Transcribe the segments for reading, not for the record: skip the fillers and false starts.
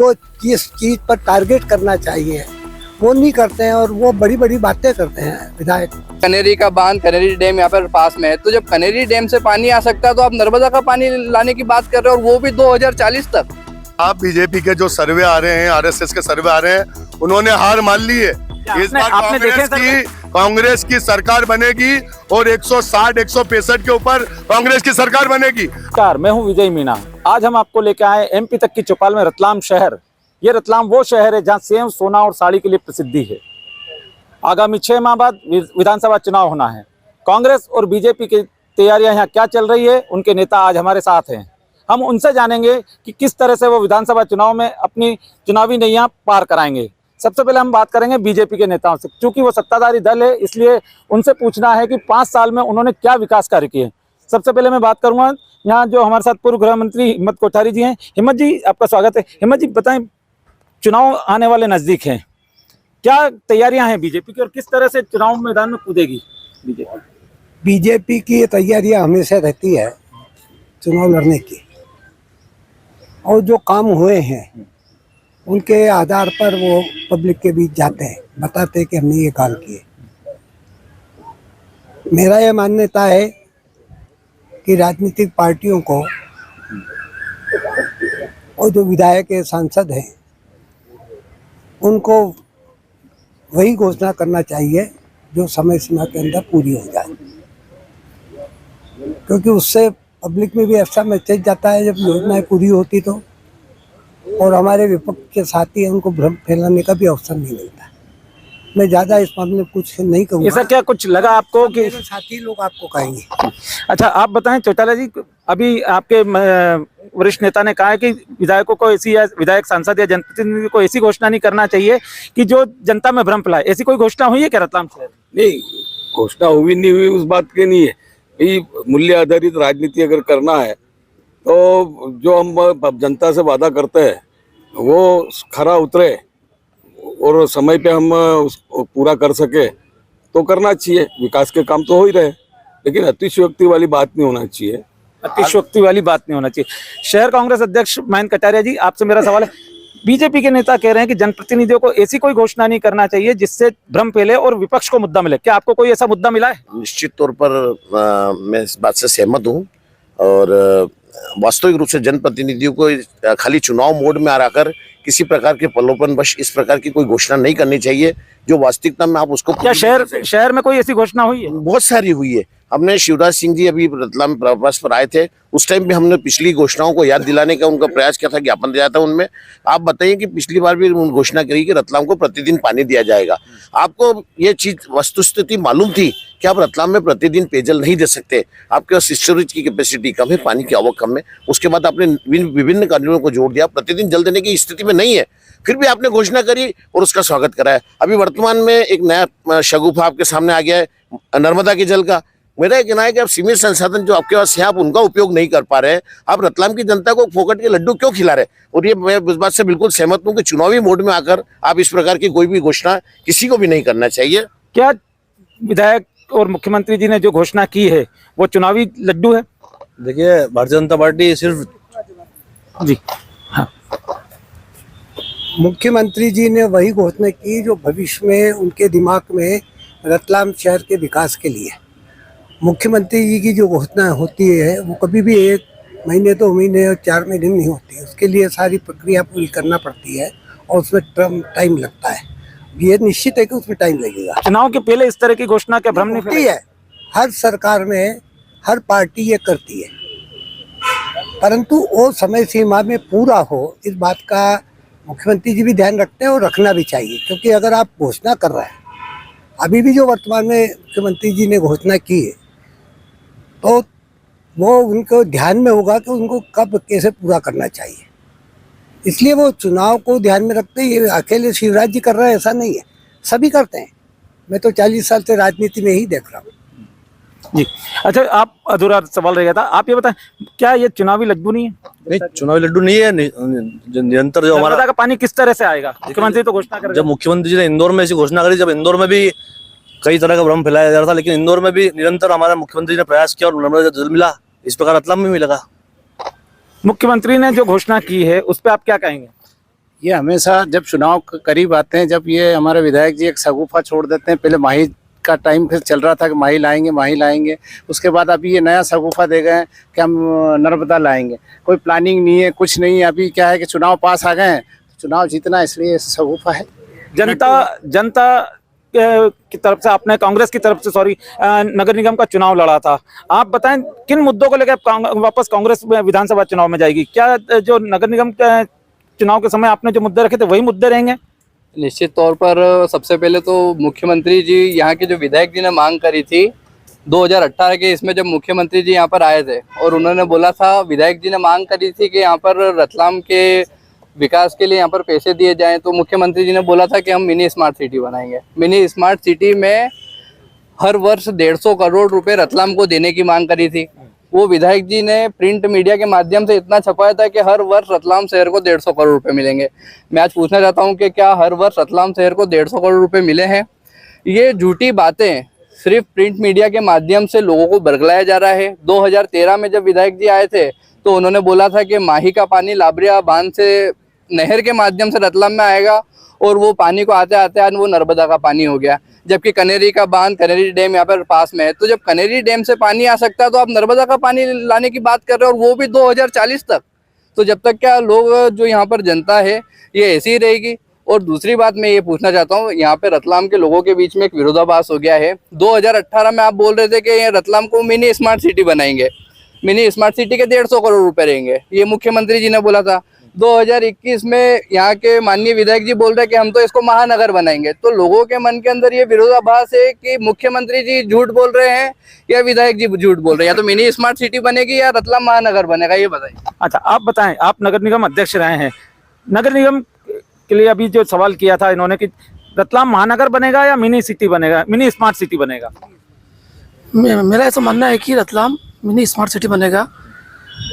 जो जिस चीज पर टारगेट करना चाहिए वो नहीं करते हैं और वो बड़ी बड़ी बातें करते हैं विधायक। कनेरी का बांध, कनेरी डैम यहाँ पर पास में है, तो जब कनेरी डैम से पानी आ सकता है तो आप नर्मदा का पानी लाने की बात कर रहे हो, और वो भी 2040 तक। आप बीजेपी के जो सर्वे आ रहे हैं, आरएसएस के सर्वे आ रहे हैं, उन्होंने हार मान ली है। इस बार कांग्रेस की सरकार बनेगी और 160 165 के ऊपर कांग्रेस की सरकार बनेगी। नमस्कार, मैं हूं विजय मीना। आज हम आपको लेकर आए एमपी तक की चौपाल में रतलाम शहर। ये रतलाम वो शहर है जहां सेव, सोना और साड़ी के लिए प्रसिद्धि है। आगामी 6 माह बाद विधानसभा चुनाव होना है। कांग्रेस और बीजेपी की तैयारियां यहाँ क्या चल रही है, उनके नेता आज हमारे साथ हैं। हम उनसे जानेंगे कि किस तरह से वो विधानसभा चुनाव में अपनी चुनावी नैया पार कराएंगे। सबसे पहले हम बात करेंगे बीजेपी के नेताओं से, क्योंकि वो सत्ताधारी दल है, इसलिए उनसे पूछना है कि 5 साल में उन्होंने क्या विकास कार्य किए। सबसे पहले मैं बात करूंगा यहाँ जो हमारे साथ पूर्व गृह मंत्री हिम्मत कोठारी जी हैं। हिम्मत जी, आपका स्वागत है। हिम्मत जी, बताएं, चुनाव आने वाले नजदीक हैं, क्या तैयारियां हैं बीजेपी की और किस तरह से चुनाव मैदान में कूदेगी बीजेपी? बीजेपी की तैयारियां हमेशा रहती है चुनाव लड़ने की, और जो काम हुए हैं उनके आधार पर वो पब्लिक के बीच जाते हैं, बताते हैं कि हमने ये काम किए। मेरा ये मान्यता है कि राजनीतिक पार्टियों को और जो विधायक है, सांसद हैं, उनको वही घोषणा करना चाहिए जो समय सीमा के अंदर पूरी हो जाए, क्योंकि उससे पब्लिक में भी ऐसा मैसेज जाता है जब योजनाएं पूरी होती तो, और हमारे विपक्ष के साथी हैं उनको भ्रम फैलाने का भी अवसर नहीं मिलता। मैं ज़्यादा इस मामले में कुछ नहीं कहूँगा। ऐसा क्या कुछ लगा आपको कि साथी लोग आपको कहेंगे? अच्छा, आप बताएं चौटाला जी, अभी आपके वरिष्ठ नेता ने कहा है कि विधायकों को ऐसी, या विधायक, सांसद या जनप्रतिनिधि को ऐसी घोषणा नहीं करना चाहिए कि जो जनता में भ्रम फैलाए। ऐसी कोई घोषणा हुई है क्या रतलाम शहर? नहीं, घोषणा हुई नहीं हुई उस बात की नहीं है। ये मूल्य आधारित राजनीति अगर करना है तो जो हम जनता से वादा करते हैं वो खरा उतरे और समय पे हम उसको पूरा कर सके तो करना चाहिए। विकास के काम तो हो ही रहे, लेकिन अतिशयोक्ति वाली बात नहीं होना चाहिए। अतिशयोक्ति वाली बात नहीं होना चाहिए। शहर कांग्रेस अध्यक्ष मयंक कटारिया जी, आपसे मेरा सवाल है, बीजेपी के नेता कह रहे हैं कि जनप्रतिनिधियों को ऐसी कोई घोषणा नहीं करना चाहिए जिससे भ्रम फैले और विपक्ष को मुद्दा मिले। क्या आपको कोई ऐसा मुद्दा मिला है? निश्चित तौर पर मैं इस बात से सहमत हूँ, और वास्तविक रूप से जनप्रतिनिधियों को खाली चुनाव मोड में आकर किसी प्रकार के प्रलोभनवश इस प्रकार की कोई घोषणा नहीं करनी चाहिए जो वास्तविकता में आप उसको। क्या शहर में कोई ऐसी घोषणा हुई है? बहुत सारी हुई है। हमने शिवराज सिंह जी अभी रतलाम प्रवास पर आए थे, उस टाइम भी हमने पिछली घोषणाओं को याद दिलाने का उनका प्रयास किया था, ज्ञापन दिया था उनमें। आप बताइए कि पिछली बार भी उन्होंने घोषणा करी कि रतलाम को प्रतिदिन पानी दिया जाएगा। आपको ये चीज वस्तुस्थिति मालूम थी कि आप रतलाम में प्रतिदिन पेयजल नहीं दे सकते, आपके पास स्टोरेज की कैपेसिटी कम है, पानी की आवक कम है। उसके बाद आपने विभिन्न कारणों को जोड़ दिया, प्रतिदिन जल देने की स्थिति में नहीं है, फिर भी आपने घोषणा करी और उसका स्वागत कराया। अभी वर्तमान में एक नया शगुफा आपके सामने आ गया है नर्मदा के जल का। मेरा ये कहना है कि आप सीमित संसाधन जो आपके पास है आप उनका उपयोग नहीं कर पा रहे हैं। आप रतलाम की जनता को फोकट के लड्डू क्यों खिला रहे? और ये मैं इस बात से बिल्कुल सहमत हूँ कि चुनावी मोड में आकर आप इस प्रकार की कोई भी घोषणा किसी को भी नहीं करना चाहिए। क्या विधायक और मुख्यमंत्री जी ने जो घोषणा की है वो चुनावी लड्डू है? देखिए, भारतीय जनता पार्टी सिर्फ जी हाँ, मुख्यमंत्री जी ने वही घोषणा की जो भविष्य में उनके दिमाग में रतलाम शहर के विकास के लिए। मुख्यमंत्री जी की जो घोषणा होती है वो कभी भी 1 महीने 2 महीने और 4 महीने नहीं होती है, उसके लिए सारी प्रक्रिया पूरी करना पड़ती है और उसमें टाइम लगता है। ये निश्चित है कि उसमें टाइम लगेगा। चुनाव के पहले इस तरह की घोषणा क्या भ्रम नहीं होती है? हर सरकार में हर पार्टी ये करती है, परंतु वो समय सीमा में पूरा हो इस बात का मुख्यमंत्री जी भी ध्यान रखते हैं और रखना भी चाहिए। क्योंकि अगर आप घोषणा कर रहे हैं, अभी भी जो वर्तमान में मुख्यमंत्री जी ने घोषणा की है, तो वो उनको ध्यान में होगा कि उनको कब कैसे पूरा करना चाहिए। इसलिए वो चुनाव को ध्यान में रखते ये अकेले शिवराज जी कर रहे हैं ऐसा नहीं है, सभी करते हैं। मैं तो 40 साल से राजनीति में ही देख रहा हूँ जी। अच्छा, आप अधूरा सवाल रह गया था, आप ये बताएं, क्या ये चुनावी लड्डू नहीं है? नहीं, चुनावी लड्डू नहीं है। निरंतर जो हमारा का पानी किस तरह से आएगा? मुख्यमंत्री तो घोषणा कर, जब मुख्यमंत्री जी ने इंदौर में ऐसी घोषणा करी, जब इंदौर में भी कई तरह का भ्रम फैलाया जा रहा था, लेकिन इंदौर में भी निरंतर हमारे मुख्यमंत्री ने प्रयास किया और नर्मदा जल मिला। इस प्रकार रतलाम में मिलेगा। मुख्यमंत्री ने जो घोषणा की है उस पर आप क्या कहेंगे? ये हमेशा जब चुनाव करीब आते हैं, जब ये हमारे विधायक जी एक शगुफा छोड़ देते हैं, पहले माही का टाइम फिर चल रहा था कि माही लाएंगे, उसके बाद अभी ये नया शगुफा दे गए हैं कि हम नर्मदा लाएंगे। कोई प्लानिंग नहीं है, कुछ नहीं है। अभी क्या है कि चुनाव पास आ गए हैं, चुनाव जीतना इसलिए शगुफा है। जनता की तरफ से, आपने कांग्रेस की तरफ से नगर निगम का चुनाव लड़ा था। आप बताएं किन मुद्दों को लेकर वापस कांग्रेस विधानसभा चुनाव में जाएगी? क्या जो नगर निगम के चुनाव के समय आपने जो मुद्दे रखे थे वही मुद्दे रहेंगे? निश्चित तौर पर सबसे पहले तो मुख्यमंत्री जी, यहाँ के जो विधायक जी ने मांग करी थी 2018 के, इसमें जब मुख्यमंत्री जी यहाँ पर आए थे और उन्होंने बोला था, विधायक जी ने मांग करी थी कि यहाँ पर रतलाम के विकास के लिए यहाँ पर पैसे दिए जाएं, तो मुख्यमंत्री जी ने बोला था कि हम मिनी स्मार्ट सिटी बनाएंगे। मिनी स्मार्ट सिटी में हर वर्ष 150 करोड़ रुपए रतलाम को देने की मांग करी थी। वो विधायक जी ने प्रिंट मीडिया के माध्यम से इतना छपाया था कि हर वर्ष रतलाम शहर को 150 करोड़ रुपए मिलेंगे। मैं आज पूछना चाहता हूं कि क्या हर वर्ष रतलाम शहर को 150 करोड़ रुपए मिले हैं? ये झूठी बातें सिर्फ प्रिंट मीडिया के माध्यम से लोगों को बरगलाया जा रहा है। 2013 में जब विधायक जी आए थे तो उन्होंने बोला था कि माही का पानी लाबरिया बांध से नहर के माध्यम से रतलाम में आएगा, और वो पानी को आते आते आज वो नर्मदा का पानी हो गया। जबकि कनेरी का बांध, कनेरी डैम यहाँ पर पास में है, तो जब कनेरी डैम से पानी आ सकता है तो आप नर्मदा का पानी लाने की बात कर रहे हो, और वो भी 2040 तक। तो जब तक क्या लोग, जो यहाँ पर जनता है, ये ऐसी ही रहेगी। और दूसरी बात मैं ये पूछना चाहता हूँ, यहाँ पे रतलाम के लोगों के बीच में एक विरोधाभास हो गया है। 2018 में आप बोल रहे थे कि ये रतलाम को मिनी स्मार्ट सिटी बनाएंगे, मिनी स्मार्ट सिटी के 150 करोड़ रुपए रहेंगे, ये मुख्यमंत्री जी ने बोला था। 2021 में यहाँ के माननीय विधायक जी बोल रहे हैं कि हम तो इसको महानगर बनाएंगे। तो लोगों के मन के अंदर ये विरोधाभास है कि मुख्यमंत्री जी झूठ बोल रहे हैं या विधायक जी झूठ बोल रहे हैं, या तो मिनी स्मार्ट सिटी बनेगी या रतलाम महानगर बनेगा, ये बताइए। अच्छा, आप बताएं, आप नगर निगम अध्यक्ष रहे हैं, नगर निगम के लिए अभी जो सवाल किया था इन्होंने कि रतलाम महानगर बनेगा या मिनी सिटी बनेगा, मिनी स्मार्ट सिटी बनेगा? मेरा ऐसा मानना है कि रतलाम मिनी स्मार्ट सिटी बनेगा।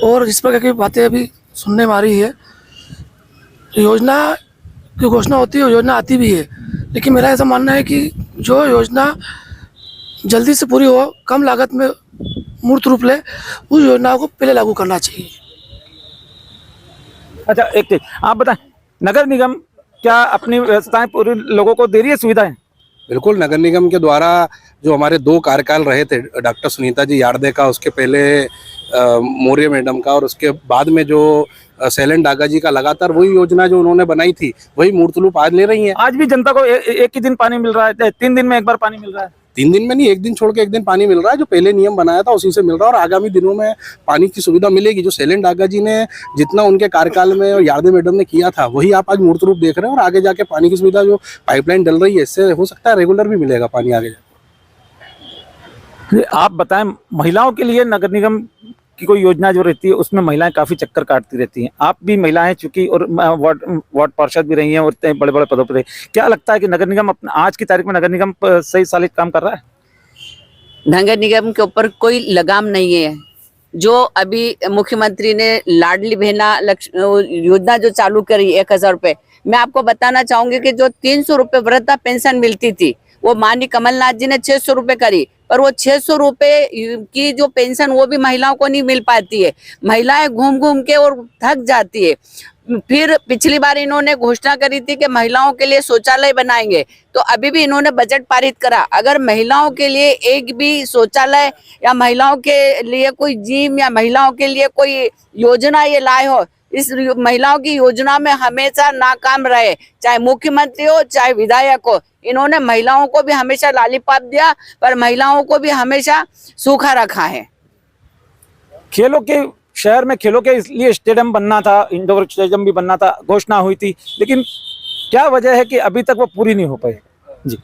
और इस प्रकार की बातें अभी सुनने में आ रही है, योजना की घोषणा होती है, योजना आती भी है, लेकिन मेरा ऐसा मानना है कि जो योजना जल्दी से पूरी हो, कम लागत में मूर्त रूप ले, उस योजना को पहले लागू करना चाहिए। अच्छा, एक चीज आप बताएं, नगर निगम क्या अपनी व्यवस्थाएं पूरी लोगों को दे रही है, सुविधाएं? बिल्कुल, नगर निगम के द्वारा जो हमारे 2 कार्यकाल रहे थे, डॉक्टर सुनीता जी यार्दे का, उसके पहले मौर्य मैडम का, और उसके बाद में जो शैलेंद्र डागा जी का, लगातार वही योजना जो उन्होंने बनाई थी वही मूर्त रूप आज ले रही है। आज भी जनता को एक ही दिन पानी मिल रहा है, 3 दिन में एक बार पानी मिल रहा है? 3 दिन में नहीं, 1 दिन छोड़ के 1 दिन पानी मिल रहा है। जो पहले नियम बनाया था उसी से मिल रहा है, और आगामी दिनों में पानी की सुविधा मिलेगी। जो शैलेंद्र डागा जी ने जितना उनके कार्यकाल में और यार्दे मैडम ने किया था वही आप आज मूर्त रूप देख रहे हैं। और आगे जाके पानी की सुविधा जो पाइपलाइन डल रही है, इससे हो सकता है रेगुलर भी मिलेगा पानी आगे जाके। आप बताएं, महिलाओं के लिए नगर निगम की कोई योजना जो रहती है उसमें महिलाएं काफी चक्कर काटती रहती हैं। आप भी महिलाएं चूंकि और वार्ड पार्षद भी रही हैं और बड़े बड़े पदों पर रही, क्या लगता है कि नगर निगम आज की तारीख में नगर निगम सही सालित काम कर रहा है? नगर निगम के ऊपर कोई लगाम नहीं है। जो अभी मुख्यमंत्री ने लाडली बहना योजना जो चालू करी 1000 रुपए, मैं आपको बताना चाहूंगी कि जो 300 रुपए वृद्धा पेंशन मिलती थी वो माननीय कमलनाथ जी ने 600 रुपए करी, पर वो 600 रुपए की जो पेंशन वो भी महिलाओं को नहीं मिल पाती है। महिलाएं घूम घूम के और थक जाती है। फिर पिछली बार इन्होंने घोषणा करी थी कि महिलाओं के लिए शौचालय बनाएंगे, तो अभी भी इन्होंने बजट पारित करा। अगर महिलाओं के लिए एक भी शौचालय या महिलाओं के लिए कोई जिम या महिलाओं के लिए कोई योजना ये लाए हो, इस महिलाओं की योजना में हमेशा नाकाम रहे, चाहे मुख्यमंत्री हो चाहे विधायक हो। इन्होंने महिलाओं को भी हमेशा लॉलीपॉप दिया, पर महिलाओं को भी हमेशा सूखा रखा है। खेलों के शहर में खेलों के इसलिए स्टेडियम बनना था, इंडोर स्टेडियम भी बनना था, घोषणा हुई थी, लेकिन क्या वजह है कि अभी तक वो पूरी नहीं हो पाई? जी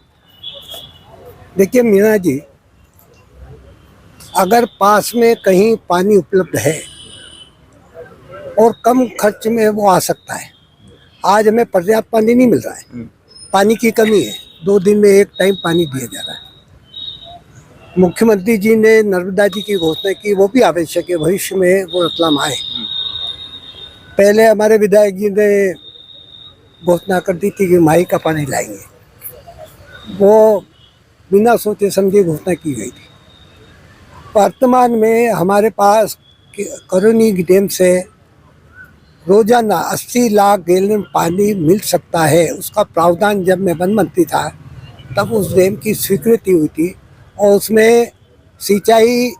देखिए मीना जी, अगर पास में कहीं पानी उपलब्ध है और कम खर्च में वो आ सकता है। आज हमें पर्याप्त पानी नहीं मिल रहा है, पानी की कमी है, 2 दिन में एक टाइम पानी दिया जा रहा है। मुख्यमंत्री जी ने नर्मदा जी की घोषणा की, वो भी आवश्यक है, भविष्य में वो रतलाम आए। पहले हमारे विधायक जी ने घोषणा कर दी थी कि माही का पानी लाएंगे, वो बिना सोचे समझे घोषणा की गई थी। वर्तमान में हमारे पास करोनी डैम से रोजाना 80 लाख गैलन पानी मिल सकता है, उसका प्रावधान जब मैं वन मंत्री था तब उस डैम की स्वीकृति हुई थी और उसमें सिंचाई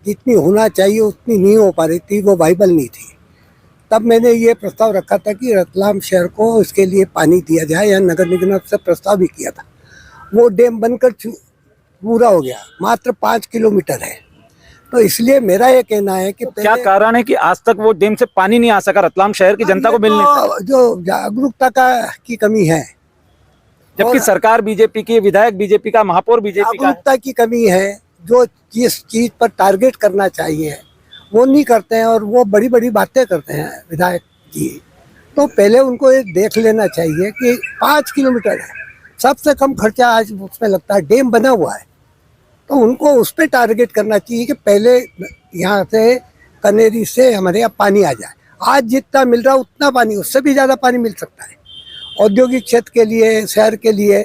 जितनी होना चाहिए उतनी नहीं हो पा रही थी, वो वाइबल नहीं थी। तब मैंने ये प्रस्ताव रखा था कि रतलाम शहर को इसके लिए पानी दिया जाए, या नगर निगम से प्रस्ताव भी किया था। वो डैम बनकर पूरा हो गया, मात्र 5 किलोमीटर है। तो इसलिए मेरा ये कहना है कि क्या कारण है कि आज तक वो डैम से पानी नहीं आ सका रतलाम शहर की जनता को मिलने से? जो जागरूकता की कमी है, जबकि सरकार बीजेपी की, विधायक बीजेपी का, महापौर बीजेपी का। जागरूकता की कमी है। जो जिस चीज पर टारगेट करना चाहिए वो नहीं करते हैं और वो बड़ी बड़ी बातें करते हैं विधायक जी। तो पहले उनको ये देख लेना चाहिए कि 5 किलोमीटर है, सबसे कम खर्चा आज उसमें लगता है, डैम बना हुआ है। तो उनको उस पर टारगेट करना चाहिए कि पहले यहाँ से कनेरी से हमारे यहाँ पानी आ जाए। आज जितना मिल रहा उतना पानी, उससे भी ज़्यादा पानी मिल सकता है औद्योगिक क्षेत्र के लिए, शहर के लिए।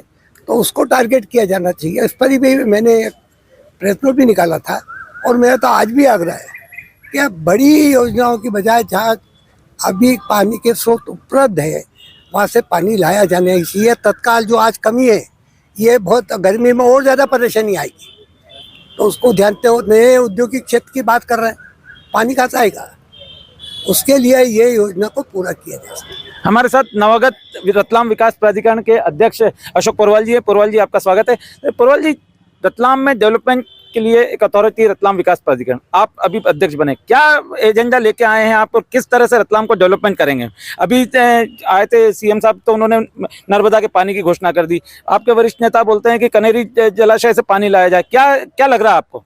तो उसको टारगेट किया जाना चाहिए। इस पर भी मैंने प्रेस नोट भी निकाला था और मेरा तो आज भी आग्रह है कि बड़ी योजनाओं की बजाय जहाँ अभी पानी के स्रोत उपलब्ध है वहाँ से पानी लाया जाना चाहिए तत्काल। जो आज कमी है, ये बहुत गर्मी में और ज़्यादा परेशानी आएगी, तो उसको ध्यानते हो। नए औद्योगिक क्षेत्र की बात कर रहे हैं, पानी कहाँ से आएगा? उसके लिए ये योजना को पूरा किया जा सकता है। हमारे साथ नवागत रतलाम विकास प्राधिकरण के अध्यक्ष अशोक पोरवाल जी है। पोरवाल जी, आपका स्वागत है। पोरवाल जी, रतलाम में डेवलपमेंट के लिए एक अथॉरिटी रतलाम विकास प्राधिकरण, आप अभी अध्यक्ष बने, क्या एजेंडा लेके आए हैं आप और किस तरह से रतलाम को डेवलपमेंट करेंगे? अभी आए थे सीएम साहब, तो उन्होंने नर्मदा के पानी की घोषणा कर दी। आपके वरिष्ठ नेता बोलते हैं कि कनेरी जलाशय से पानी लाया जाए। क्या लग रहा है आपको?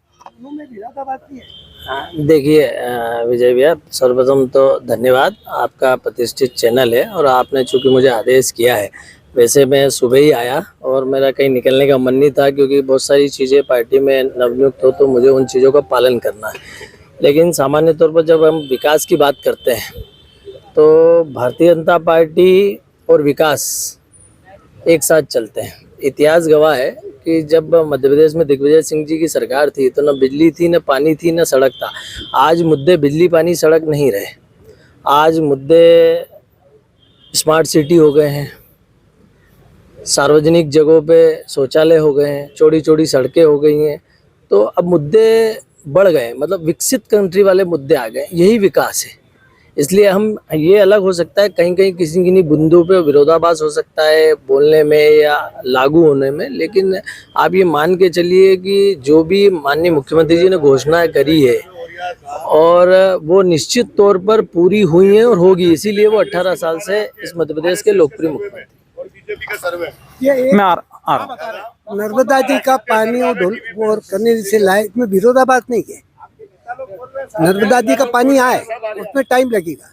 देखिए विजय भैया, सर्वप्रथम तो धन्यवाद, आपका प्रतिष्ठित चैनल है और आपने चूंकि मुझे आदेश किया है। वैसे मैं सुबह ही आया और मेरा कहीं निकलने का मन नहीं था, क्योंकि बहुत सारी चीज़ें पार्टी में नवनियुक्त हो तो मुझे उन चीज़ों का पालन करना है। लेकिन सामान्य तौर पर जब हम विकास की बात करते हैं तो भारतीय जनता पार्टी और विकास एक साथ चलते हैं। इतिहास गवाह है कि जब मध्य प्रदेश में दिग्विजय सिंह जी की सरकार थी तो न बिजली थी, न पानी थी, न सड़क था। आज मुद्दे बिजली पानी सड़क नहीं रहे, आज मुद्दे स्मार्ट सिटी हो गए हैं, सार्वजनिक जगहों पे शौचालय हो गए हैं, चौड़ी चौड़ी सड़कें हो गई हैं। तो अब मुद्दे बढ़ गए, मतलब विकसित कंट्री वाले मुद्दे आ गए। यही विकास है। इसलिए हम, ये अलग हो सकता है, कहीं कहीं किसी किसी बिंदु पे विरोधाभास हो सकता है बोलने में या लागू होने में, लेकिन आप ये मान के चलिए कि जो भी माननीय मुख्यमंत्री जी ने घोषणा करी है और वो निश्चित तौर पर पूरी हुई है और होगी। इसीलिए वो 18 साल से इस मध्य प्रदेश के लोकप्रिय मुख्यमंत्री। नर्मदा जी का पानी और कनेरी से लाए, इसमें विरोधाभास नहीं है। नर्मदा जी का पानी आए, उसमें टाइम लगेगा।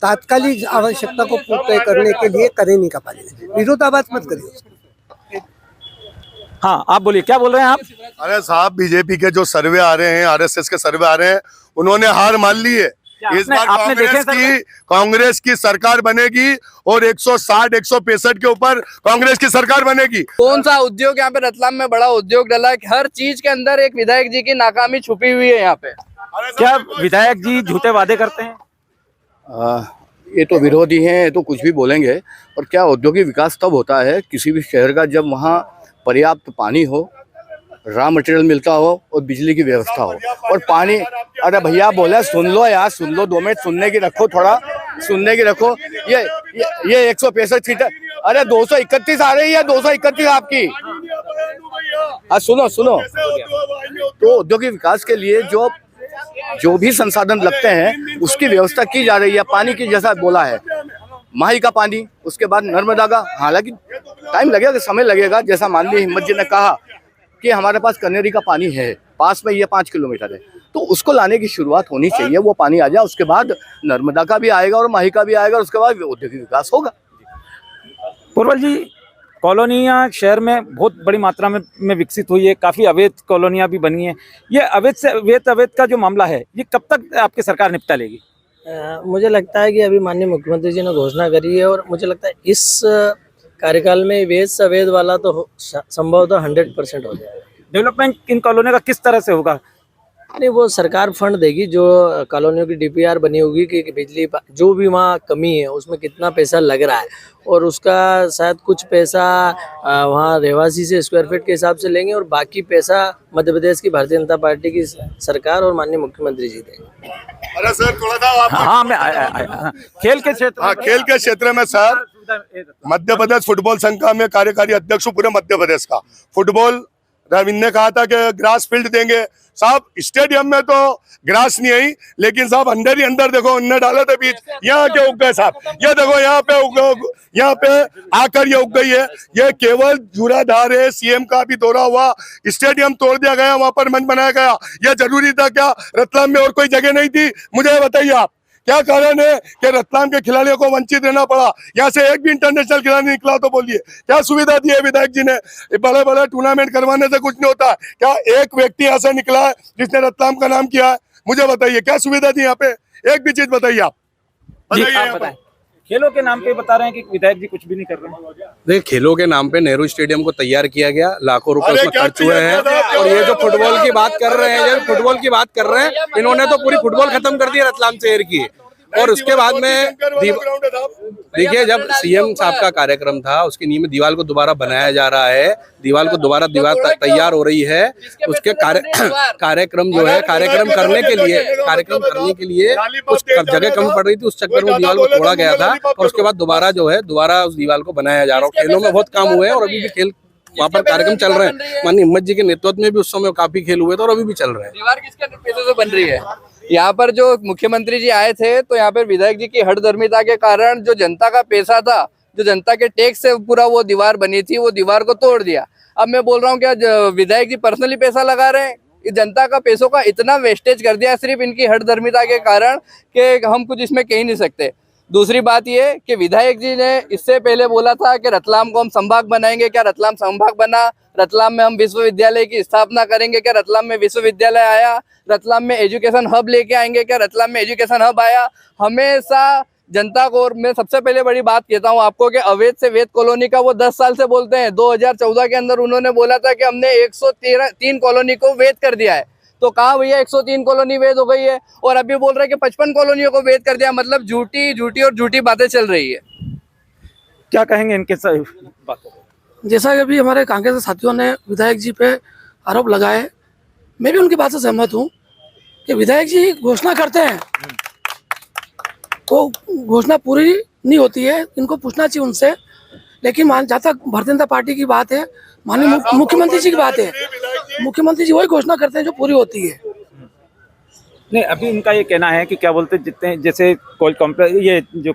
तात्कालिक आवश्यकता को पूर्ण करने के लिए करेनी का पानी, विरोधाभास मत करिए। हाँ, आप बोलिए, क्या बोल रहे हैं आप? अरे साहब, बीजेपी के जो सर्वे आ रहे हैं, आरएसएस के सर्वे आ रहे हैं, उन्होंने हार मान ली है। इस बार कांग्रेस की सरकार बनेगी और 160-165 के ऊपर कांग्रेस की सरकार बनेगी। कौन सा उद्योग यहाँ पे रतलाम में बड़ा उद्योग डला है? हर चीज के अंदर एक विधायक जी की नाकामी छुपी हुई है यहाँ पे। क्या विधायक जी झूठे वादे करते हैं? ये तो विरोधी हैं, ये तो कुछ भी बोलेंगे। और क्या औद्योगिक विकास तब होता है किसी भी शहर का जब वहाँ पर्याप्त पानी हो, रॉ मटेरियल मिलता हो और बिजली की व्यवस्था हो। और पानी, अरे भैया बोले सुन लो यार, सुन लो, 2 मिनट सुनने की रखो, थोड़ा सुनने की रखो। ये 165 सीटर, अरे 231 आ रही है, 231 आपकी। सुनो सुनो, तो औद्योगिक विकास के लिए जो भी संसाधन लगते हैं उसकी व्यवस्था की जा रही है। पानी की, जैसा बोला है, माही का पानी, उसके बाद नर्मदा का। हालांकि टाइम लगेगा, समय लगेगा, जैसा माननीय हिम्मत जी ने कहा कि हमारे पास कनेरी का पानी है, पास में ये 5 किलोमीटर है, तो उसको लाने की शुरुआत होनी चाहिए। वो पानी आ जाए, उसके बाद नर्मदा का भी आएगा और माही का भी आएगा, उसके बाद औद्योगिक विकास होगा। पोरवाल जी, कॉलोनियाँ शहर में बहुत बड़ी मात्रा में विकसित हुई है, काफ़ी अवैध कॉलोनियाँ भी बनी हैं। ये अवैध का जो मामला है, ये कब तक आपकी सरकार निपटा लेगी? मुझे लगता है कि अभी माननीय मुख्यमंत्री जी ने घोषणा करी है और मुझे लगता है इस कार्यकाल में अवैध वाला तो संभवतः 100% हो जाएगा। डेवलपमेंट इन कॉलोनियों का किस तरह से होगा? नहीं, वो सरकार फंड देगी जो कॉलोनियों की डीपीआर बनी होगी कि बिजली जो भी वहाँ कमी है उसमें कितना पैसा लग रहा है, और उसका शायद कुछ पैसा वहाँ रहवासी से स्क्वायर फीट के हिसाब से लेंगे, और बाकी पैसा मध्य प्रदेश की भारतीय जनता पार्टी की सरकार और माननीय मुख्यमंत्री जी देंगे। अरे सर थोड़ा सा आप हाँ मैं खेल के क्षेत्र हाँ खेल के क्षेत्र में सर मध्य प्रदेश फुटबॉल संघ का मैं कार्यकारी अध्यक्ष हूँ पूरे मध्य प्रदेश का। फुटबॉल रविंद्र ने कहा था कि ग्रास फील्ड देंगे साहब, स्टेडियम में तो ग्रास नहीं आई, लेकिन साहब अंदर ही अंदर देखो उनने डाले थे बीज, यहाँ के उग गए साहब, ये देखो यहाँ पे आकर ये उग गई है। ये केवल जूराधार है, सीएम का भी दौरा हुआ, स्टेडियम तोड़ दिया गया, वहां पर मंच बनाया गया। ये जरूरी था क्या? रतलाम में और कोई जगह नहीं थी? मुझे बताइए आप क्या कारण है कि रतलाम के खिलाड़ियों को वंचित रहना पड़ा? यहाँ से एक भी इंटरनेशनल खिलाड़ी निकला तो बोलिए क्या सुविधा दी है विधायक जी ने? बड़े बड़े टूर्नामेंट करवाने से कुछ नहीं होता। क्या एक व्यक्ति ऐसा निकला है जिसने रतलाम का नाम किया है? मुझे बताइए क्या सुविधा दी यहाँ पे? एक भी चीज बताइए आप, बताइए। खेलों के नाम पे बता रहे हैं कि विधायक जी कुछ भी नहीं कर रहे हैं। देखिए, खेलों के नाम पे नेहरू स्टेडियम को तैयार किया गया, लाखों रुपए उसमें खर्च हुए हैं, और ये जो फुटबॉल की बात कर रहे हैं, इन्होंने तो पूरी फुटबॉल खत्म कर दी है रतलाम शहर की। और उसके बाद में देखिए, जब सीएम साहब का कार्यक्रम था उसकी नींव में दीवार को दोबारा बनाया जा रहा है, दीवार तैयार हो रही है। उसके कार्यक्रम जो है, कार्यक्रम करने के लिए कुछ जगह कम पड़ रही थी, उस चक्कर में दीवार को तोड़ा गया था, और उसके बाद दोबारा उस दीवार को बनाया जा रहा है। खेलों में बहुत काम हुए हैं और अभी भी खेल वहाँ पर कार्यक्रम चल रहे हैं। माननीय हिम्मत जी के नेतृत्व में भी उस समय काफी खेल हुए थे और अभी भी चल रहे हैं। दीवार किसके पैसों से बन रही है? यहाँ पर जो मुख्यमंत्री जी आए थे तो यहाँ पर विधायक जी की हठधर्मिता के कारण जो जनता का पैसा था, जो जनता के टैक्स से पूरा वो दीवार बनी थी, वो दीवार को तोड़ दिया। अब मैं बोल रहा हूँ क्या विधायक जी पर्सनली पैसा लगा रहे हैं? जनता का पैसों का इतना वेस्टेज कर दिया सिर्फ इनकी हठधर्मिता के कारण कि हम कुछ इसमें कह नहीं सकते। दूसरी बात ये कि विधायक जी ने इससे पहले बोला था कि रतलाम को हम संभाग बनाएंगे। क्या रतलाम संभाग बना? रतलाम में हम विश्वविद्यालय की स्थापना करेंगे। क्या रतलाम में विश्वविद्यालय आया? रतलाम में एजुकेशन हब लेके आएंगे? क्या रतलाम में एजुकेशन हब आया? हमेशा जनता को, और मैं सबसे पहले बड़ी बात कहता हूँ आपको कि अवैध से वैध कॉलोनी का वो 10 साल से बोलते हैं। 2014 के अंदर उन्होंने बोला था कि हमने 113 कॉलोनी को वैध कर दिया है। तो कहाँ भैया 103 कॉलोनी वैध हो गई है, और अभी बोल रहे हैं कि 55 कॉलोनियों को वैध कर दिया। मतलब झूठी बातें चल रही है। क्या कहेंगे इनके बातों? जैसा कि अभी हमारे कांग्रेस के साथियों ने विधायक जी पे आरोप लगाए, मैं भी उनकी बात से सहमत हूँ कि विधायक जी घोषणा करते हैं, वो घोषणा पूरी नहीं होती है। इनको पूछना चाहिए उनसे। लेकिन जहाँ तक भारतीय जनता पार्टी की बात है, माननीय मुख्यमंत्री जी की बात है, मुख्यमंत्री जी वही घोषणा करते हैं जो पूरी होती है। नहीं, अभी इनका ये कहना है कि क्या बोलते हैं, जितने जैसे कोल कॉम्प्लेक्स, ये जो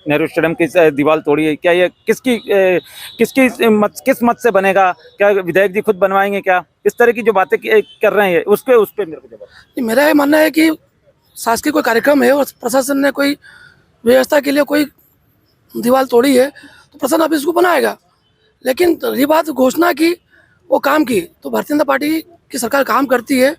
नेहरू स्टेडियम की दीवार तोड़ी है, क्या ये किस मत से बनेगा? क्या विधायक जी खुद बनवाएंगे? क्या इस तरह की जो बातें कर रहे हैं उस पर मेरे को जवाब। मेरा ये मानना है कि शासकीय कोई कार्यक्रम है और प्रशासन ने कोई व्यवस्था के लिए कोई दीवार तोड़ी है तो प्रशासन ऑफिस को बनाएगा। लेकिन रही बात घोषणा की, वो काम की, तो भारतीय जनता पार्टी की सरकार काम करती है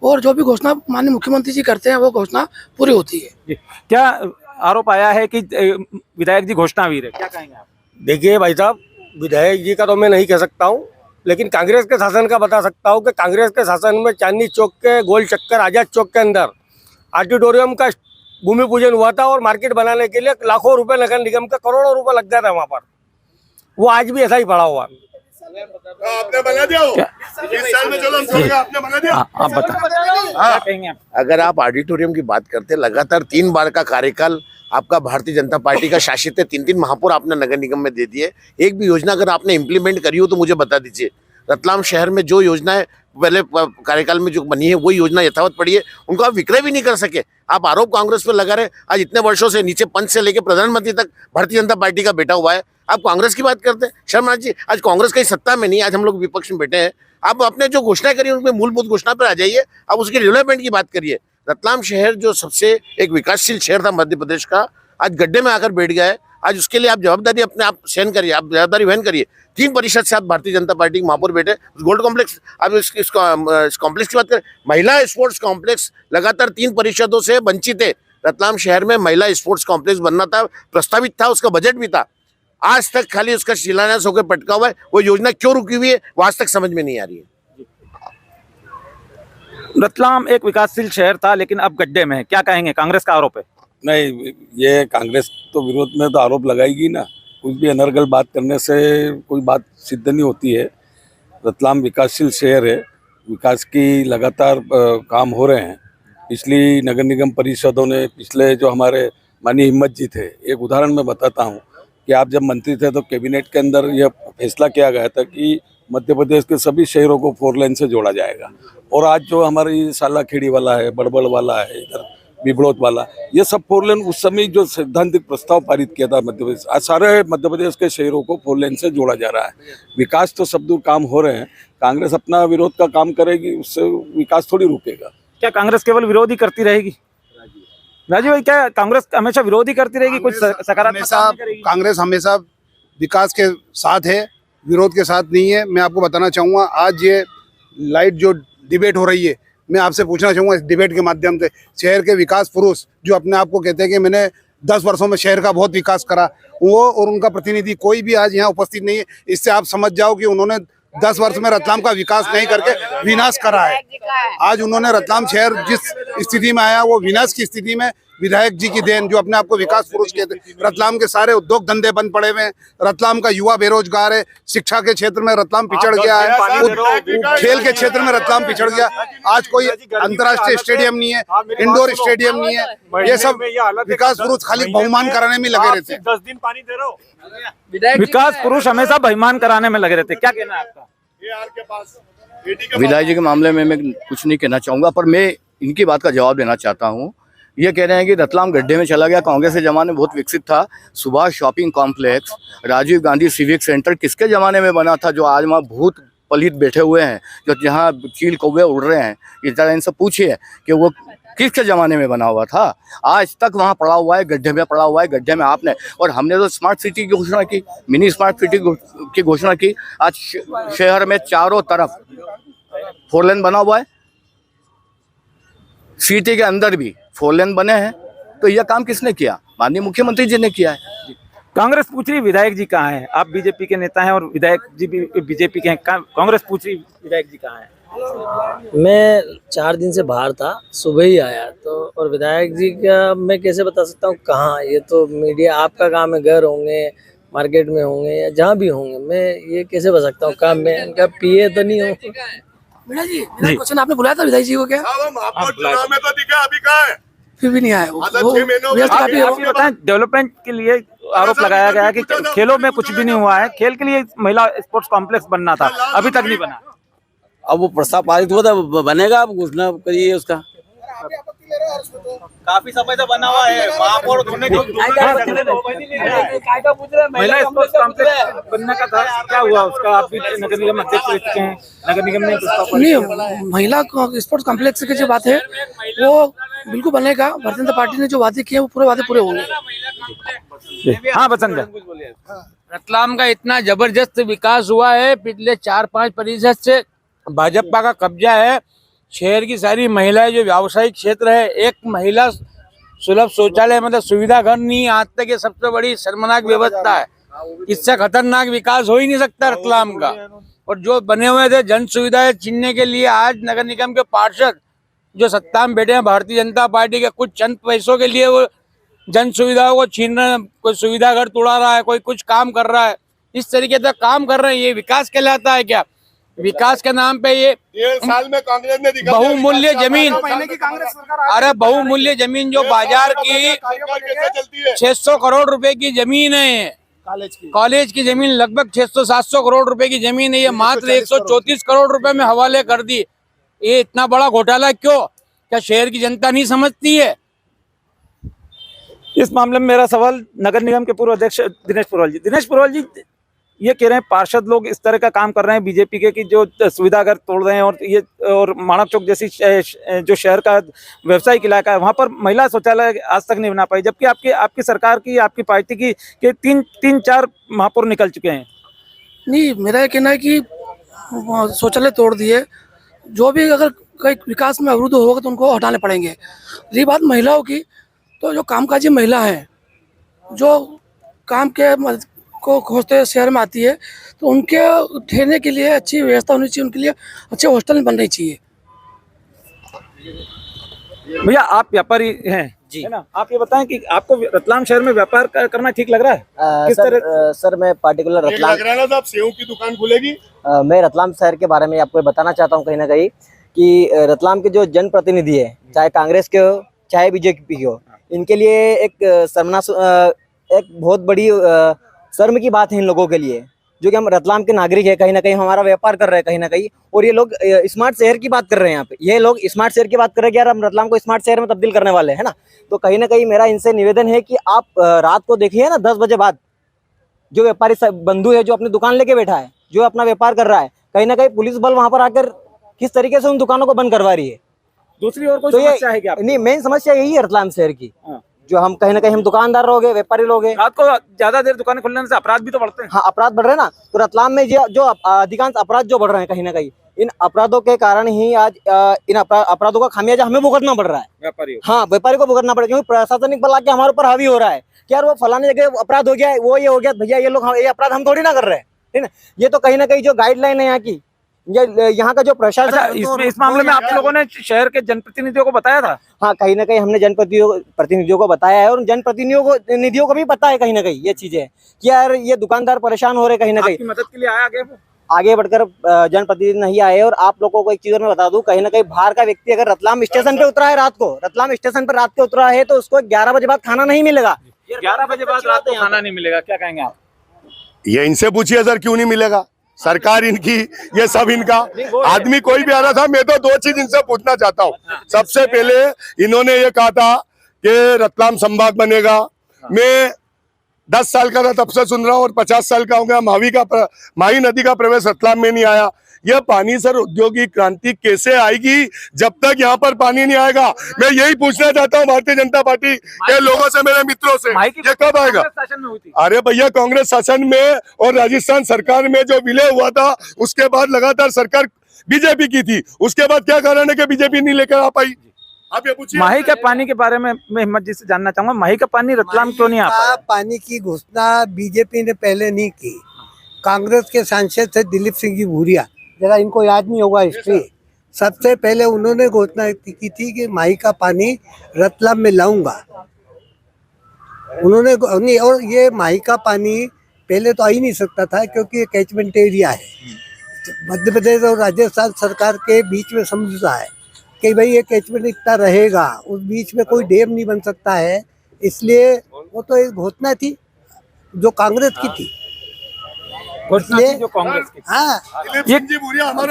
और जो भी घोषणा माननीय मुख्यमंत्री जी करते हैं वो घोषणा पूरी होती है। क्या आरोप आया है कि विधायक जी घोषणावीर है, क्या कहेंगे आप? देखिए भाई साहब, विधायक जी का तो मैं नहीं कह सकता हूँ, लेकिन कांग्रेस के शासन का बता सकता हूँ कि कांग्रेस के शासन में चांदनी चौक के गोल चक्कर आजाद चौक के अंदर ऑडिटोरियम का भूमि पूजन हुआ था और मार्केट बनाने के लिए लाखों रुपए नगर निगम का करोड़ों रुपए लग गया था वहाँ पर। वो आज भी ऐसा ही पड़ा हुआ। आपने बना दिया हो? इस साल में चलो हम छोड़ेंगे, आपने बना दिया? आप बताएं। अगर आप ऑडिटोरियम की बात करते, लगातार 3 बार का कार्यकाल आपका भारतीय जनता पार्टी का शासित है, 3 महापौर आपने नगर निगम में दे दिए। एक भी योजना अगर आपने इम्प्लीमेंट करी हो तो मुझे बता दीजिए। रतलाम शहर में जो योजनाएं पहले कार्यकाल में जो बनी है वही योजना यथावत पड़ी है, उनको आप विक्रय भी नहीं कर सके। आप आरोप कांग्रेस पर लगा रहे। आज इतने वर्षों से नीचे पंच से लेकर प्रधानमंत्री तक भारतीय जनता पार्टी का बैठा हुआ है, आप कांग्रेस की बात करते हैं। शर्मा जी, आज कांग्रेस कहीं सत्ता में नहीं, आज हम लोग विपक्ष में बैठे हैं। आप अपने जो घोषणा करिए उसमें मूलभूत घोषणा पर आ जाइए, आप उसके डेवलपमेंट की बात करिए। रतलाम शहर जो सबसे एक विकासशील शहर था मध्य प्रदेश का, आज गड्ढे में आकर बैठ गया है। आज उसके लिए आप जवाबदारी अपने आप सहन करिए, आप जवाबदारी वहन करिए। 3 परिषद से आप भारतीय जनता पार्टी के महापौर बैठे, गोल्ड कॉम्प्लेक्स, आप इस कॉम्प्लेक्स की बात करें, महिला स्पोर्ट्स कॉम्प्लेक्स लगातार 3 परिषदों से वंचित है। रतलाम शहर में महिला स्पोर्ट्स कॉम्प्लेक्स बनना था, प्रस्तावित था, उसका बजट भी था, आज तक खाली उसका शिलान्यास होकर पटका हुआ है। वो योजना क्यों रुकी हुई है वो आज तक समझ में नहीं आ रही है। रतलाम एक विकासशील शहर था, लेकिन अब गड्ढे में है, क्या कहेंगे? कांग्रेस का आरोप है। नहीं, ये कांग्रेस तो विरोध में तो आरोप लगाएगी ना। कुछ भी अनर्गल बात करने से कोई बात सिद्ध नहीं होती है। रतलाम विकासशील शहर है, विकास की लगातार काम हो रहे हैं। पिछली नगर निगम परिषदों ने, पिछले जो हमारे माननीय हिम्मत जी थे, एक उदाहरण मैं बताता हूँ कि आप जब मंत्री थे तो कैबिनेट के अंदर यह फैसला किया गया था कि मध्य प्रदेश के सभी शहरों को 4 लेन से जोड़ा जाएगा। और आज जो हमारी सालाखेड़ी वाला है, बड़बड़ वाला है, इधर बिबड़ोत वाला, ये सब 4 लेन उस समय जो सैद्धांतिक प्रस्ताव पारित किया था मध्य प्रदेश, आज सारे मध्य प्रदेश के शहरों को 4 लेन से जोड़ा जा रहा है। विकास तो सब दूर काम हो रहे हैं। कांग्रेस अपना विरोध का काम करेगी, उससे विकास थोड़ी रुकेगा। क्या कांग्रेस केवल विरोध ही करती रहेगी? राजीव भाई, क्या कांग्रेस हमेशा विरोध ही करती रहेगी? कुछ सकारात्मक काम नहीं करेगी? कांग्रेस हमेशा विकास के साथ है, विरोध के साथ नहीं है। मैं आपको बताना चाहूँगा, आज ये लाइट जो डिबेट हो रही है, मैं आपसे पूछना चाहूँगा इस डिबेट के माध्यम से, शहर के विकास पुरुष जो अपने आप को कहते हैं कि मैंने 10 वर्षों में शहर का बहुत विकास करा, वो और उनका प्रतिनिधि कोई भी आज यहाँ उपस्थित नहीं है। इससे आप समझ जाओ कि उन्होंने 10 वर्ष में रतलाम का विकास नहीं करके विनाश करा है। आज उन्होंने रतलाम शहर जिस स्थिति में आया, वो विनाश की स्थिति में विधायक जी की देन, जो अपने आप को विकास पुरुष कहते हैं। रतलाम के सारे उद्योग धंधे बंद पड़े हुए हैं, रतलाम का युवा बेरोजगार है, शिक्षा के क्षेत्र में रतलाम पिछड़ गया है, खेल के क्षेत्र में रतलाम पिछड़ गया। आज कोई अंतर्राष्ट्रीय स्टेडियम नहीं है, इंडोर स्टेडियम नहीं है। ये सब विकास पुरुष खाली बहुमान कराने में लगे रहते हैं। 10 दिन पानी दे रहे हो। विकास पुरुष हमेशा बहिमान कराने में लगे रहते, क्या कहना है आपका? विधायक जी के मामले में मैं कुछ नहीं कहना चाहूँगा, पर मैं इनकी बात का जवाब देना चाहता हूँ। ये कह रहे हैं कि रतलाम गड्ढे में चला गया। कांग्रेस के ज़माने में बहुत विकसित था। Subhash shopping complex, Rajiv Gandhi civic centre किसके ज़माने में बना था, जो आज वहाँ भूत पलित बैठे हुए हैं, जो जहाँ चील कौवे उड़ रहे हैं? इस तरह इनसे पूछिए कि वो किसके ज़माने में बना हुआ था। आज तक वहाँ पड़ा हुआ है, गड्ढे में पड़ा हुआ है। गड्ढे में आपने, और हमने तो स्मार्ट सिटी की घोषणा की, मिनी स्मार्ट सिटी की घोषणा की। आज शहर में चारों तरफ 4 लेन बना हुआ है, सिटी के अंदर भी 4 लेन बने हैं। तो यह काम किसने किया? माननीय मुख्यमंत्री जी ने किया है। कांग्रेस पूछ रही विधायक जी कहाँ हैं? आप बीजेपी के नेता हैं और विधायक जी भी बीजेपी के हैं। कांग्रेस पूछ रही विधायक जी कहाँ हैं? मैं 4 दिन से बाहर था, सुबह ही आया तो। और विधायक जी का मैं कैसे बता सकता हूँ कहाँ? ये तो मीडिया, आपका काम है, घर होंगे, मार्केट में होंगे या जहाँ भी होंगे, मैं ये कैसे बता सकता हूँ? काम मैं उनका पीए तो नहीं हूँ। मीणा जी, मेरा क्वेश्चन आपने बुलाया था विधायक जी को क्या? चुनाव में तो दिखा, अभी कहाँ है? फिर भी नहीं आए वो। आप ये बताएं, डेवलपमेंट के लिए आरोप लगाया गया है कि खेलों में कुछ भी नहीं हुआ है। खेल के लिए महिला स्पोर्ट्स कॉम्प्लेक्स बनना था, अभी तक नहीं बना। अब वो प्रस्ताव पारित हुआ था, बनेगा, अब घोषणा करिए उसका। काफी समय से बना हुआ है, महापौर महिला स्पोर्ट्स कॉम्प्लेक्स बनने का था, क्या हुआ उसका? आप भी नगर निगम अध्यक्ष रह चुके हैं, नगर निगम ने नहीं, महिला स्पोर्ट्स कॉम्प्लेक्स की जो बात है वो बिल्कुल बनेगा। भारतीय जनता पार्टी ने जो वादे किए वो पूरे वादे पूरे होंगे। हाँ बसंत, रतलाम का इतना जबरदस्त विकास हुआ है, पिछले 4-5% से भाजपा का कब्जा है। शहर की सारी महिलाएं, जो व्यावसायिक क्षेत्र है, एक महिला सुलभ शौचालय मतलब सुविधा घर नहीं, आज तक ये सबसे बड़ी शर्मनाक व्यवस्था है। इससे खतरनाक विकास हो ही नहीं सकता रतलाम का। और जो बने हुए थे जन सुविधाएं छीनने के लिए, आज नगर निगम के पार्षद जो सत्ता में बैठे हैं भारतीय जनता पार्टी के, कुछ चंद पैसों के लिए वो जन सुविधाओं को छीन रहे हैं। कोई सुविधा घर तोड़ा रहा है, कोई कुछ काम कर रहा है, इस तरीके से काम कर रहे हैं। ये विकास कहलाता है क्या? विकास के नाम पे ये 1.5 साल में कांग्रेस ने दिखा बहुमूल्य जमीन, अरे बहुमूल्य जमीन जो बाजार की 600 करोड़ रुपए की जमीन है, कॉलेज की जमीन लगभग 600-700 करोड़ रुपए की जमीन है, ये मात्र 134 करोड़ रुपए में हवाले कर दी। ये इतना बड़ा घोटाला क्यों? क्या शहर की जनता नहीं समझती है? इस मामले में मेरा सवाल नगर निगम के पूर्व अध्यक्ष दिनेश पुरवाल जी। दिनेश पुरवाल जी, ये कह रहे हैं पार्षद लोग इस तरह का काम कर रहे हैं बीजेपी के कि जो सुविधा घर तोड़ रहे हैं, और ये और माणक चौक जैसी जो शहर का व्यवसायिक इलाका है, वहाँ पर महिला शौचालय आज तक नहीं बना पाई, जबकि आपकी सरकार की, आपकी पार्टी की के 3-4 महापौर निकल चुके हैं। नहीं, मेरा ये कहना है कि शौचालय तोड़ दिए, जो भी अगर कहीं विकास में अवरुद्ध होगा तो उनको हटाने पड़ेंगे। रही बात महिलाओं की, तो जो कामकाजी महिला हैं, जो काम के को खोजते शहर में आती है, तो उनके ठहरने के लिए अच्छी व्यवस्था होनी चाहिए, उनके लिए अच्छे हॉस्टल बनने चाहिए। भैया आप व्यापारी हैं जी। है ना, आप ये बताएं कि आपको रतलाम शहर में व्यापार करना ठीक लग रहा है? किस तरह? सर मैं पार्टिकुलर लग रहा है ना साहब, सेव की दुकान खुलेगी। मैं रतलाम शहर के बारे में आपको बताना चाहता हूँ कहीं ना कहीं कि रतलाम के जो जनप्रतिनिधि है, चाहे कांग्रेस के हो चाहे बीजेपी के हो, इनके लिए एक बहुत बड़ी शर्म की बात है इन लोगों के लिए, जो कि हम रतलाम के नागरिक है, कहीं ना कहीं हमारा व्यापार कर रहे हैं कहीं ना कहीं, और ये लोग स्मार्ट शहर की बात कर रहे हैं। यहाँ पे ये लोग स्मार्ट शहर की बात कर रहे हैं कि यार हम रतलाम को स्मार्ट शहर में तब्दील करने वाले हैं ना। तो कहीं ना कहीं मेरा इनसे निवेदन है कि आप रात को देखिए ना 10 बजे बाद जो व्यापारी बंधु है, जो अपनी दुकान लेके बैठा है, जो अपना व्यापार कर रहा है, कहीं ना कहीं पुलिस बल वहां पर आकर किस तरीके से उन दुकानों को बंद करवा रही है। दूसरी ओर कोई तो समस्या है क्या? नहीं, मेन समस्या यही है रतलाम शहर की, जो हम कहीं ना कहीं हम दुकानदार लोग हैं, व्यापारी लोग हैं। रात को ज्यादा देर दुकानें खुलने से अपराध भी तो बढ़ते हैं। हाँ, अपराध बढ़ रहे हैं ना, तो रतलाम में जो अधिकांश अपराध जो बढ़ रहे हैं कहीं ना कहीं इन अपराधों के कारण ही आज इन अपराधों का खामियाजा हमें भुगतना पड़ रहा है, व्यापारियों। हाँ, व्यापारी को भुगतना पड़ रहा है, क्योंकि प्रशासनिक बल आके हमारे ऊपर हावी हो रहा है कि यार वो फलाने जगह अपराध हो गया है, वो ये हो गया, भैया ये लोग ये अपराध हम थोड़ी ना कर रहे हैं, ठीक है। ये तो कहीं ना कहीं जो गाइडलाइन है यहाँ की, यहाँ का जो प्रशासन अच्छा, इस मामले में आप लोगों ने शहर के जनप्रतिनिधियों को बताया था? हाँ, कहीं ना कहीं हमने जनप्रतिनिधियों को बताया है, और जनप्रतिनिधियों को भी पता है कहीं ना कहीं ये चीजें कि यार ये दुकानदार परेशान हो रहे कहीं ना कहीं। आपकी मदद के लिए आया आगे वो? आगे बढ़कर जनप्रतिनिधि नहीं आए। और आप लोगों को एक चीज और मैं बता दूं, कहीं ना कहीं बाहर का व्यक्ति अगर रतलाम स्टेशन पे उतरा है रात को, रतलाम स्टेशन पर रात को उतरा है, तो उसको 11 बजे बाद खाना नहीं मिलेगा। 11 बजे बाद रात को खाना नहीं मिलेगा, क्या कहेंगे आप? ये इनसे पूछिए सर, क्यों नहीं मिलेगा? सरकार इनकी, ये सब इनका। आदमी कोई भी आ रहा था, मैं तो 2 चीज इनसे पूछना चाहता हूँ। सबसे पहले इन्होंने ये कहा था कि रतलाम संभाग बनेगा। मैं 10 साल का था तब से सुन रहा हूँ, और 50 साल का हो गया, माही नदी का प्रवेश रतलाम में नहीं आया। यह पानी सर औद्योगिक क्रांति कैसे आएगी जब तक यहाँ पर पानी नहीं आएगा? मैं यही पूछना चाहता हूँ भारतीय जनता पार्टी के लोगों से, मेरे मित्रों से, ये कब आएगा? अरे भैया, कांग्रेस शासन में और राजस्थान सरकार में जो विलय हुआ था, उसके बाद लगातार सरकार बीजेपी की थी। उसके बाद क्या कारण है कि बीजेपी नहीं लेकर आ पाई? आप ये पूछिए। माही के पानी के बारे में मैं हिम्मत जी से जानना चाहूंगा, माही का पानी रतलाम क्यों नहीं आ पाया? पानी की घोषणा बीजेपी ने पहले नहीं की। कांग्रेस के सांसद थे दिलीप सिंह जी भूरिया, जरा इनको याद नहीं होगा हिस्ट्री, सबसे पहले उन्होंने घोषणा की थी कि माही का पानी रतलाम में लाऊंगा उन्होंने। और ये माही का पानी पहले तो आ ही नहीं सकता था, क्योंकि ये कैचमेंट एरिया है। मध्य प्रदेश और राजस्थान सरकार के बीच में समझौता है कि भाई ये कैचमेंट इतना रहेगा, उस बीच में कोई डैम नहीं बन सकता है। इसलिए वो तो एक घोषणा थी जो कांग्रेस की थी, जो कांग्रेस की। हाँ, ये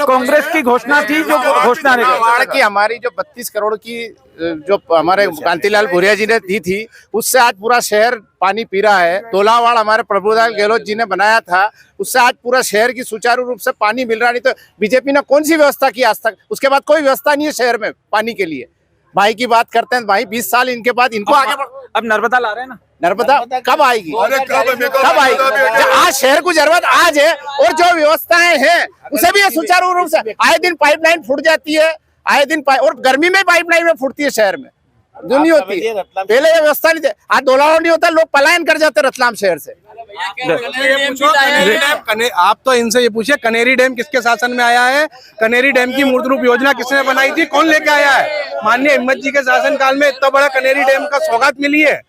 कांग्रेस की घोषणा थी, जो घोषणा की हमारी जो 32 करोड़ की जो हमारे कांतिलाल भूरिया जी ने दी थी, उससे आज पूरा शहर पानी पी रहा है। तोलावाड़ हमारे प्रभुलाल गहलोत जी ने बनाया था, उससे आज पूरा शहर की सुचारू रूप से पानी मिल रहा। नहीं तो बीजेपी ने कौन सी व्यवस्था की आज तक? उसके बाद कोई व्यवस्था नहीं है शहर में पानी के लिए। भाई की बात करते हैं, भाई 20 साल इनके बाद इनको आगे अब नर्मदा ला रहे हैं ना, नर्मदा कब आएगी? कब आएगी? आज शहर को जरूरत आज है, और जो व्यवस्थाएं हैं उसे भी ये सुचारू रूप से, आए दिन पाइपलाइन फूट जाती है, आए दिन और गर्मी में पाइपलाइन में फूटती है शहर में, जो नहीं होती है। पहले ये व्यवस्था नहीं थी, आज दोलाव नहीं होता, लोग पलायन कर जाते रतलाम शहर से। आप तो इनसे ये पूछिए, कनेरी डैम किसके शासन में आया है? कनेरी डैम की मूर्त रूप योजना किसने बनाई थी? कौन लेके आया है? माननीय हिम्मत जी के शासन काल में इतना बड़ा कनेरी डैम का सौगात मिली है,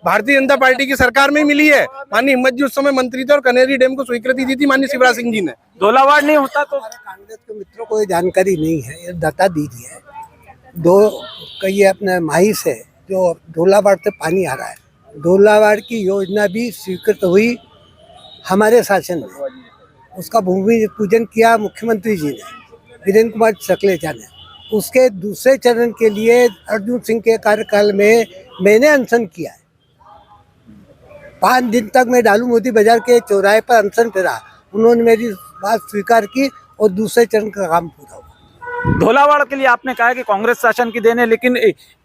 भारतीय जनता पार्टी की सरकार में मिली है। माननीय हिम्मत जी उस समय मंत्री थे, और कनेरी डैम को स्वीकृति दी थी माननीय शिवराज सिंह जी ने। धोलावाड़ नहीं होता तो कांग्रेस के मित्रों को ये जानकारी नहीं है, ये बता दीजिए। कई अपने माही से जो धोलावाड़ से पानी आ रहा है, धोलावाड़ की योजना भी स्वीकृत हुई हमारे शासन में। उसका भूमि पूजन किया मुख्यमंत्री जी ने, वीरेंद्र कुमार शक्लेचा ने। उसके दूसरे चरण के लिए अर्जुन सिंह के कार्यकाल में मैंने अनशन किया है। 5 दिन तक मैं डालू मोदी बाजार के चौराहे पर अनशन करा, उन्होंने मेरी बात स्वीकार की, और दूसरे चरण का काम पूरा हुआ। धोलावाड़ के लिए आपने कहा कि कांग्रेस शासन की देन है, लेकिन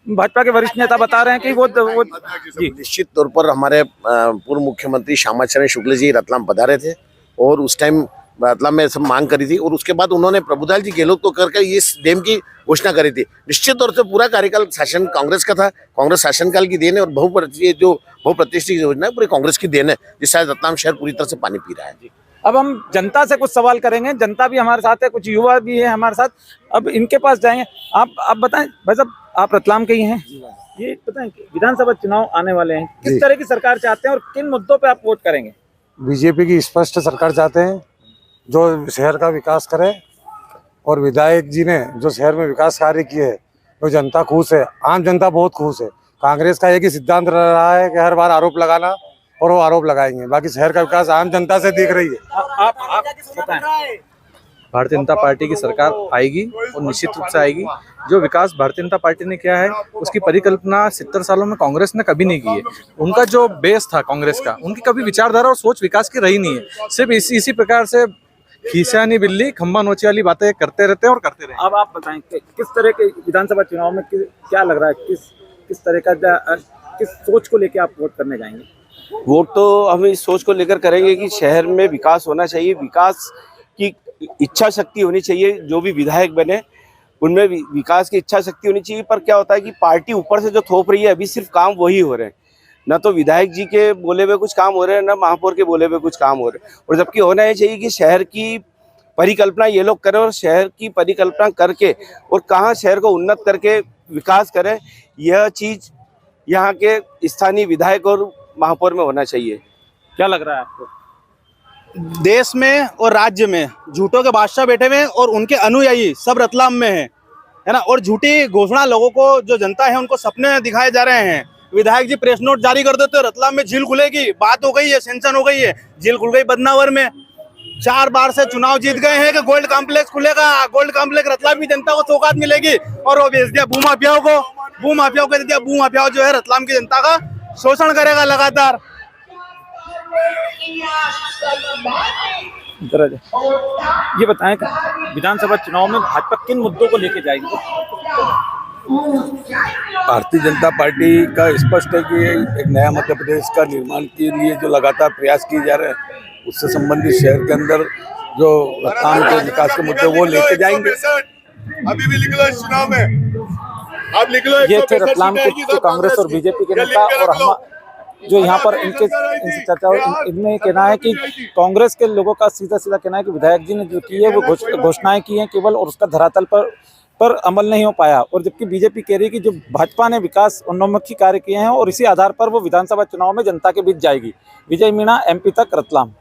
भाजपा के वरिष्ठ नेता बता रहे हैं कि वो निश्चित तौर पर हमारे पूर्व मुख्यमंत्री श्यामाचरण शुक्ल जी रतलाम पधारे थे, और उस टाइम रतलाम में सब मांग करी थी, और उसके बाद उन्होंने प्रभुलाल जी गहलोत को करके इस डैम की घोषणा करी थी। निश्चित तौर से पूरा कार्यकाल शासन कांग्रेस का था, कांग्रेस शासनकाल की देन है, और बहुप्रतिष्ठित योजना है पूरी कांग्रेस की देन है, जिससे रतलाम शहर पूरी तरह से पानी पी रहा है। अब हम जनता से कुछ सवाल करेंगे, जनता भी हमारे साथ है, कुछ युवा भी है हमारे साथ, अब इनके पास जाएंगे। आप बताएं भाई साहब, आप रतलाम के ही हैं, ये बताएं कि विधानसभा चुनाव आने वाले हैं, किस तरह की सरकार चाहते हैं और किन मुद्दों पे आप वोट करेंगे? बीजेपी की स्पष्ट सरकार चाहते हैं जो शहर का विकास करे, और विधायक जी ने जो शहर में विकास कार्य किए हैं तो जनता खुश है, आम जनता बहुत खुश है। कांग्रेस का एक ही सिद्धांत रहा है कि हर बार आरोप लगाना, और वो आरोप लगाएंगे, बाकी शहर का विकास आम जनता से दिख रही है। आप बताएं। भारतीय जनता पार्टी की सरकार आएगी और निश्चित रूप से आएगी। जो विकास भारतीय जनता पार्टी ने किया है उसकी परिकल्पना 70 सालों में कांग्रेस ने कभी नहीं की है। उनका जो बेस था कांग्रेस का, उनकी कभी विचारधारा और सोच विकास की रही नहीं है। सिर्फ इसी प्रकार से खींचानी बिल्ली खंबा नोची वाली बातें करते रहते हैं और करते रहे। अब आप बताएं कि किस तरह के विधानसभा चुनाव में क्या लग रहा है, किस तरह का किस सोच को लेके आप वोट करने जाएंगे? वोट तो हम इस सोच को लेकर करेंगे कि शहर में विकास होना चाहिए, विकास की इच्छा शक्ति होनी चाहिए। जो भी विधायक बने उनमें विकास की इच्छा शक्ति होनी चाहिए। पर क्या होता है कि पार्टी ऊपर से जो थोप रही है, अभी सिर्फ काम वही हो रहे हैं, ना तो विधायक जी के बोले हुए कुछ काम हो रहे हैं, ना महापौर के बोले हुए कुछ काम हो रहे हैं। और जबकि होना ये चाहिए कि शहर की परिकल्पना ये लोग करें, और शहर की परिकल्पना करके और कहाँ शहर को उन्नत करके विकास करें, यह चीज यहाँ के स्थानीय विधायक और महापौर में होना चाहिए। क्या लग रहा है आपको? देश में और राज्य में झूठों के बादशाह बैठे हुए हैं और उनके अनुयायी सब रतलाम में है ना। और झूठी घोषणा लोगों को, जो जनता है उनको सपने दिखाए जा रहे हैं। विधायक जी प्रेस नोट जारी कर देते, रतलाम में झील खुलेगी, बात हो गई है, सेंक्शन हो गई है, झील खुल गई बदनावर में। 4 बार से चुनाव जीत गए हैं कि गोल्ड कॉम्प्लेक्स खुलेगा, गोल्ड कॉम्प्लेक्स रतलाम की जनता को सौगात मिलेगी, और वो बेच दिया भूमाफियाओं को। भूमाफियाओं को दे दिया, भूमाफियाओं जो है रतलाम की जनता का शोषण करेगा लगातार। ये बताएं कि विधानसभा चुनाव में भाजपा किन मुद्दों को लेके जाएगी? भारतीय जनता पार्टी का स्पष्ट है कि एक नया मध्य प्रदेश का निर्माण के लिए जो लगातार प्रयास किए जा रहे हैं, उससे संबंधित शहर के अंदर जो रतलाम के विकास के मुद्दे वो लेके जाएंगे। अभी भी लिख लो इस चुनाव में, अब लिख लो। ये थे रतलाम के कांग्रेस और बीजेपी के नेता, और हम जो यहाँ पर इनसे चर्चा इनमें कहना है कि कांग्रेस के लोगों का सीधा कहना है कि विधायक जी ने जो की है वो घोषणाएं की हैं केवल, और उसका धरातल पर अमल नहीं हो पाया। और जबकि बीजेपी कह रही है कि जो भाजपा ने विकास उन्मुखी कार्य किए हैं और इसी आधार पर वो विधानसभा चुनाव में जनता के बीच जाएगी। विजय मीणा, MP तक, रतलाम।